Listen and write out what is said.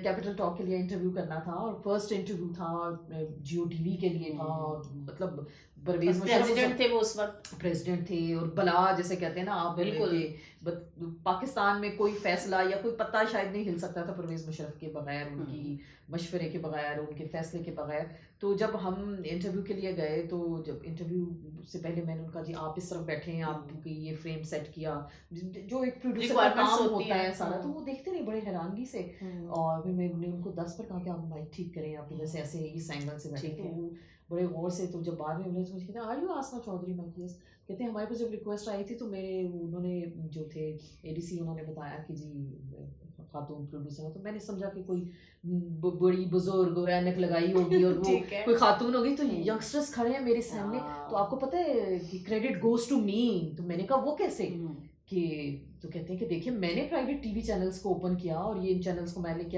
Capital talk کے لیے interview کرنا تھا اور فرسٹ انٹرویو تھا جیو ٹی وی کے لیے تھا, اور مطلب پرویز پریزیڈنٹ تھے وہ اس وقت, پریزیڈنٹ تھے, اور بلا جیسے کہتے ہیں نا آپ, بالکل پاکستان میں کوئی فیصلہ یا کوئی پتہ شاید نہیں ہل سکتا تھا پرویز مشرف کے بغیر, ان کی مشورے کے بغیر, ان کے فیصلے کے بغیر. تو جب ہم انٹرویو کے لیے گئے تو جب انٹرویو سے پہلے میں نے ان کا جی آپ اس طرف بیٹھے ہیں, آپ کی یہ فریم سیٹ کیا, جو ایک پروڈیوسر کا کام ہوتا ہے سارا, تو وہ دیکھتے رہے بڑے حیرانگی سے. اور پھر میں نے ان کو 10 پر کہا کہ آپ مائک ٹھیک کریں, آپ جیسے ایسے اس اینگل سے بیٹھے, تو وہ بڑے غور سے. تو جب بعد میں انہوں نے مجھے کہا آر یو آسما چودھری, میں کہتے ہیں ہمارے پاس جب ریکویسٹ آئی تھی تو میرے انہوں نے جو تھے اے ڈی سی, انہوں نے بتایا کہ جی خاتون پروڈیوسر, تو میں نے سمجھا کہ کوئی بڑی بزرگ اینک لگائی ہوگی اور وہ کوئی خاتون ہوگی. تو ینگسٹرس کھڑے ہیں میرے سامنے, تو آپ کو پتہ ہے کہ کریڈٹ گوز ٹو می. تو میں نے کہا وہ کیسے, کہ تو کہتے ہیں کہ دیکھیے میں نے پرائیویٹ ٹی وی چینلز کو اوپن کیا اور یہ ان چینلز کو میں نے کیا